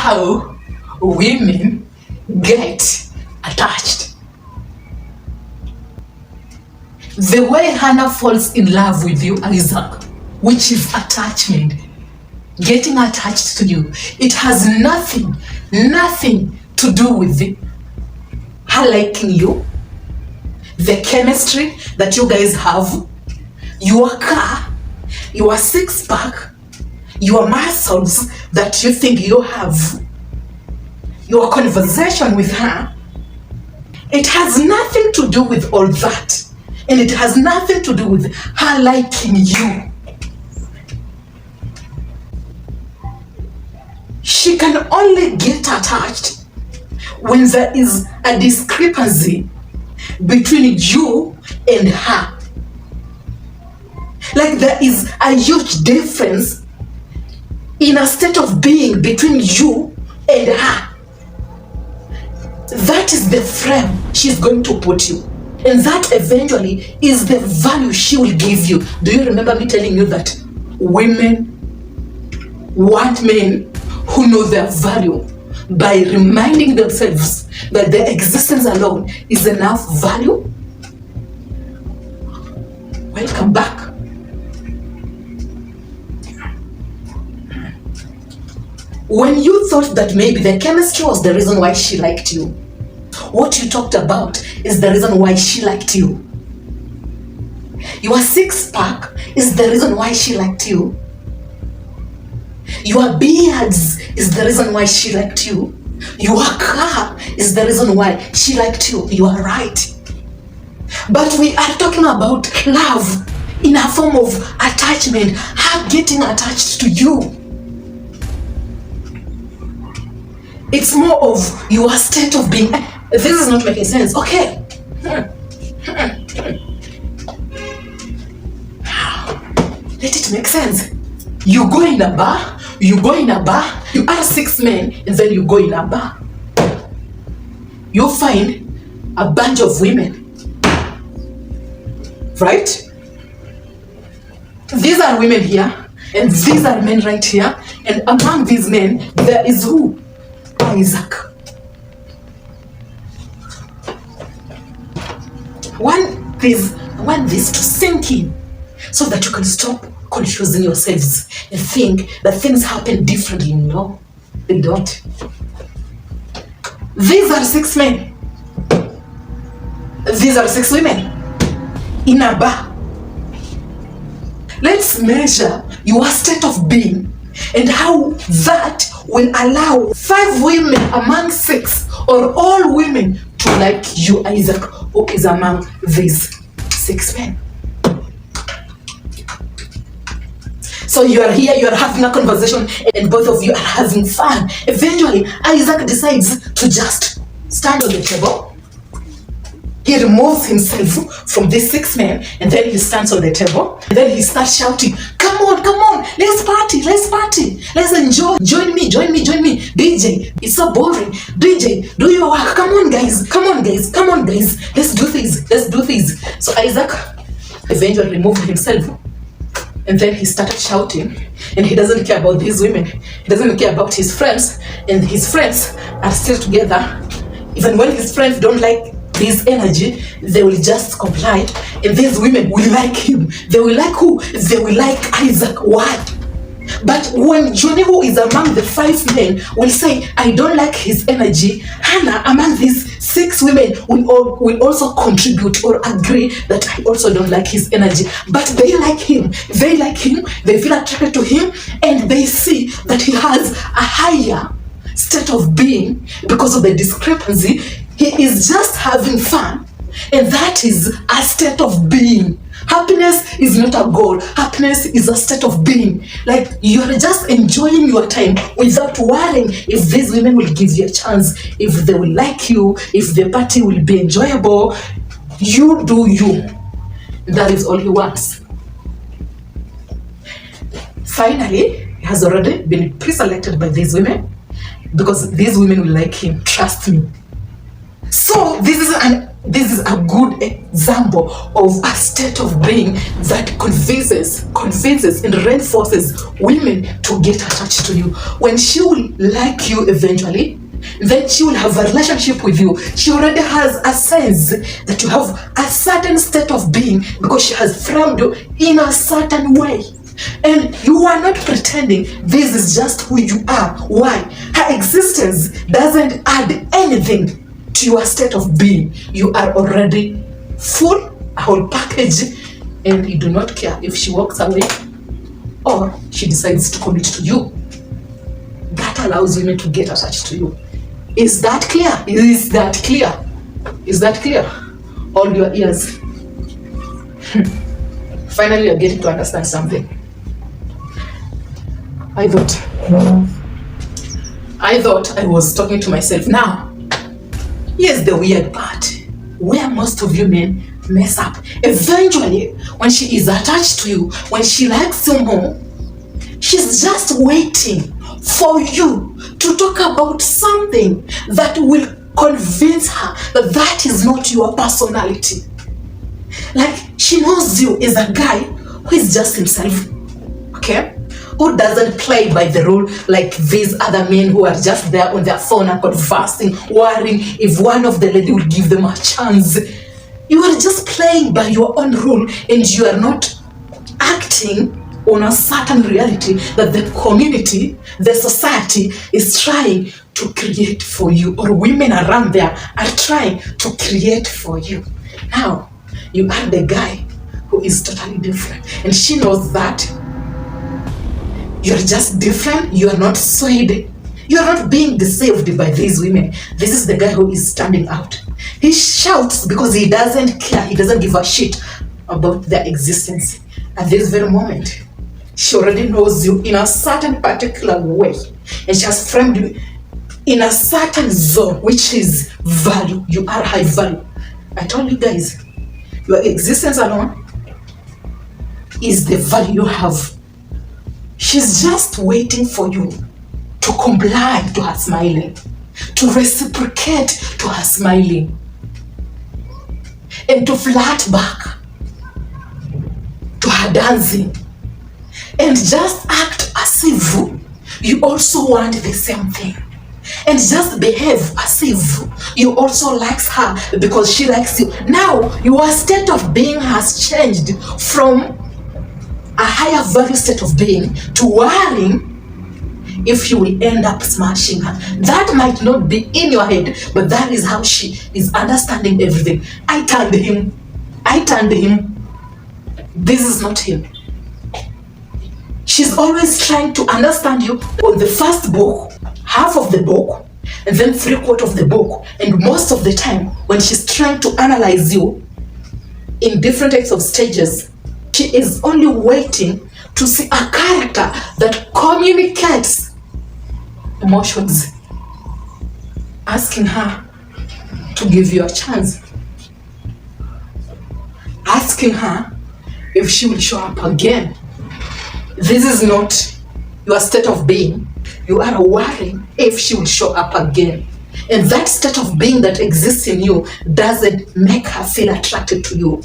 how women get attached. The way Hannah falls in love with you, Isaac, which is attachment, getting attached to you, it has nothing to do with her liking you, the chemistry that you guys have, your car, your six-pack, your muscles that you think you have, your conversation with her. It has nothing to do with all that. And it has nothing to do with her liking you. She can only get attached when there is a discrepancy between you and her. Like there is a huge difference in a state of being between you and her. That is the frame she's going to put you. And that eventually is the value she will give you. Do you remember me telling you that women want men who know their value by reminding themselves that their existence alone is enough value? Welcome back. When you thought that maybe the chemistry was the reason why she liked you, what you talked about is the reason why she liked you. Your six-pack is the reason why she liked you. Your beards is the reason why she liked you. Your car is the reason why she liked you. You are right. But we are talking about love in a form of attachment, her getting attached to you. It's more of your state of being. This is not making sense. Okay. Let it make sense. You go in a bar, you are 6 men, and then you go in a bar. You find a bunch of women. Right? These are women here, and these are men right here. And among these men, there is who? Isaac. Want this to sink in so that you can stop confusing yourselves and think that things happen differently. No, they don't. These are 6 men. These are 6 women in a bar. Let's measure your state of being and how that will allow 5 women among 6 or all women to like you, Isaac, who is among these 6 men. So you are here, you are having a conversation, and both of you are having fun. Eventually, Isaac decides to just stand on the table. He removes himself from these 6 men, and then he stands on the table, and then he starts shouting, come on, let's party, let's enjoy, join me, DJ, it's so boring, DJ, do your work, come on guys, let's do things. So Isaac eventually removed himself, and then he started shouting, and he doesn't care about these women, he doesn't care about his friends, and his friends are still together. Even when his friends don't like his energy, they will just comply, and these women will like him. They will like who? They will like Isaac. Why? But when Johnny, who is among the 5 men, will say, I don't like his energy, Hannah among these 6 women will also contribute or agree that I also don't like his energy. But they like him, they feel attracted to him, and they see that he has a higher state of being because of the discrepancy. He is just having fun, and that is a state of being. Happiness is not a goal. Happiness is a state of being. Like you are just enjoying your time without worrying if these women will give you a chance, if they will like you, if the party will be enjoyable. You do you. That is all he wants. Finally, he has already been pre-selected by these women because these women will like him. Trust me. So this is This is a good example of a state of being that convinces and reinforces women to get attached to you. When she will like you eventually, then she will have a relationship with you. She already has a sense that you have a certain state of being because she has framed you in a certain way. And you are not pretending this is just who you are. Why? Her existence doesn't add anything to your state of being. You are already full, a whole package, and you do not care if she walks away or she decides to commit to you. That allows women to get attached to you. Is that clear? Is that clear? Is that clear? Hold your ears. Finally, you're getting to understand something. I thought I was talking to myself. Now, here's the weird part where most of you men mess up. Eventually, when she is attached to you, when she likes you more, she's just waiting for you to talk about something that will convince her that that is not your personality. Like, she knows you is a guy who is just himself, okay? Who doesn't play by the rule like these other men who are just there on their phone and conversing, worrying if one of the lady will give them a chance. You are just playing by your own rule, and you are not acting on a certain reality that the community, the society is trying to create for you, or women around there are trying to create for you. Now, you are the guy who is totally different, and she knows that. You're just different. You are not swayed. You are not being deceived by these women. This is the guy who is standing out. He shouts because he doesn't care. He doesn't give a shit about their existence. At this very moment, she already knows you in a certain particular way. And she has framed you in a certain zone, which is value. You are high value. I told you guys, your existence alone is the value you have. She's just waiting for you to comply to her smiling, to reciprocate to her smiling, and to flirt back to her dancing, and just act as if you also want the same thing, and just behave as if you also like her because she likes you. Now, your state of being has changed from a higher value state of being to worrying if you will end up smashing her. That might not be in your head, but that is how she is understanding everything. I turned him. This is not him. She's always trying to understand you on the first book, half of the book, and then 3/4 of the book. And most of the time, when she's trying to analyze you in different types of stages, she is only waiting to see a character that communicates emotions, asking her to give you a chance, asking her if she will show up again. This is not your state of being. You are worrying if she will show up again. And that state of being that exists in you doesn't make her feel attracted to you.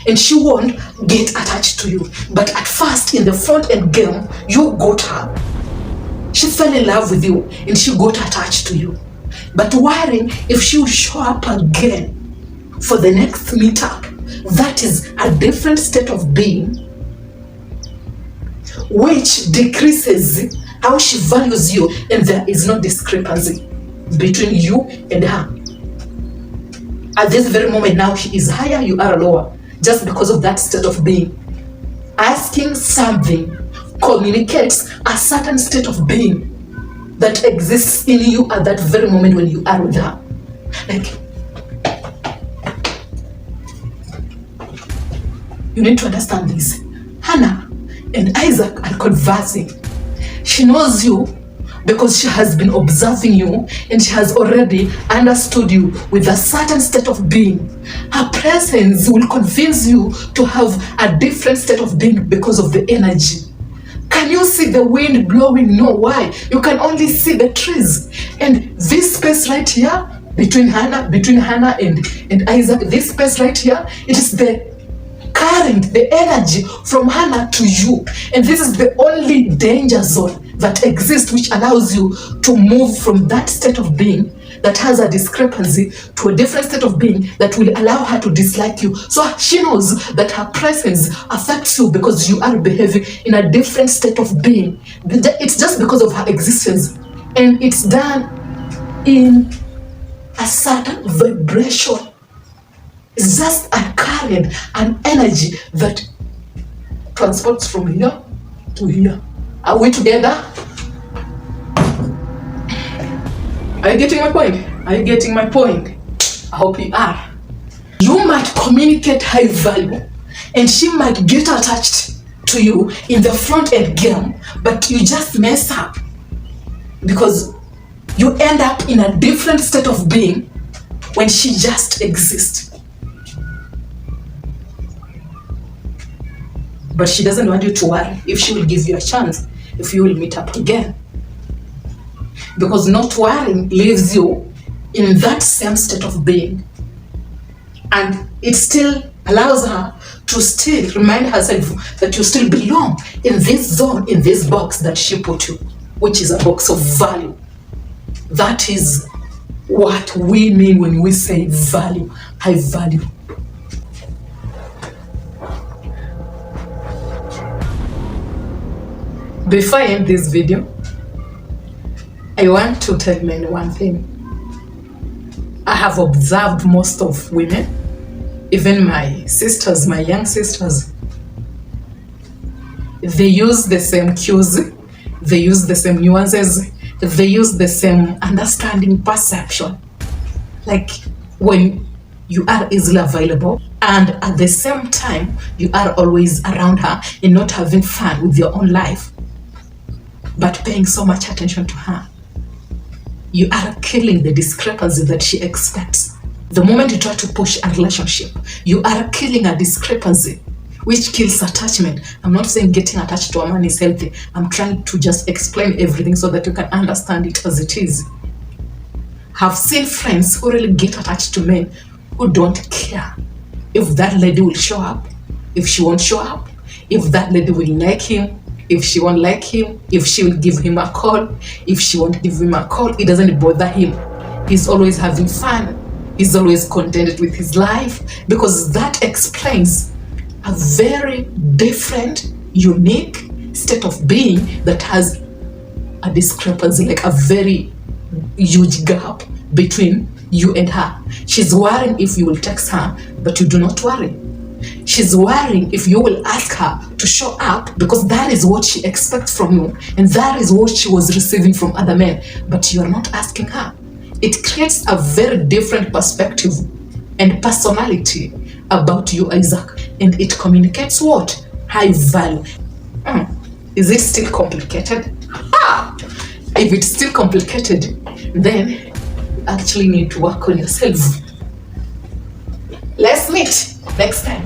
And she won't get attached to you. But at first, in the front end game, you got her. She fell in love with you and she got attached to you. But worrying if she will show up again for the next meetup, that is a different state of being, which decreases how she values you, and there is no discrepancy between you and her. At this very moment now, she is higher, you are lower, just because of that state of being. Asking something communicates a certain state of being that exists in you at that very moment when you are with her. Like, you need to understand this. Hannah and Isaac are conversing. She knows you because she has been observing you and she has already understood you with a certain state of being. Her presence will convince you to have a different state of being because of the energy. Can you see the wind blowing? No. Why? You can only see the trees. And this space right here between Hannah and Isaac, this space right here, it is the current, the energy from Hannah to you. And this is the only danger zone that exists, which allows you to move from that state of being that has a discrepancy to a different state of being that will allow her to dislike you. So she knows that her presence affects you because you are behaving in a different state of being. It's just because of her existence. And it's done in a certain vibration. It's just a current, an energy that transports from here to here. Are we together? Are you getting my point? Are you getting my point? I hope you are. You might communicate high value and she might get attached to you in the front end game, but you just mess up because you end up in a different state of being when she just exists. But she doesn't want you to worry if she will give you a chance, if you will meet up again. Because not worrying leaves you in that same state of being. And it still allows her to still remind herself that you still belong in this zone, in this box that she put you, which is a box of value. That is what we mean when we say value, high value. Before I end this video, I want to tell men one thing. I have observed most of women, even my sisters, my young sisters, they use the same cues, they use the same nuances, they use the same understanding, perception. Like when you are easily available and at the same time you are always around her and not having fun with your own life, but paying so much attention to her, you are killing the discrepancy that she expects. The moment you try to push a relationship, you are killing a discrepancy, which kills attachment. I'm not saying getting attached to a man is healthy. I'm trying to just explain everything so that you can understand it as it is. I've seen friends who really get attached to men who don't care if that lady will show up, if she won't show up, if that lady will like him, if she won't like him, if she will give him a call, if she won't give him a call. It doesn't bother him. He's always having fun. He's always contented with his life, because that explains a very different, unique state of being that has a discrepancy, like a very huge gap between you and her. She's worrying if you will text her, but you do not worry. She's worrying if you will ask her to show up, because that is what she expects from you and that is what she was receiving from other men, but you are not asking her. It creates a very different perspective and personality about you, Isaac, and it communicates what? High value. Is it still complicated? If it's still complicated, then you actually need to work on yourself. Let's meet next time.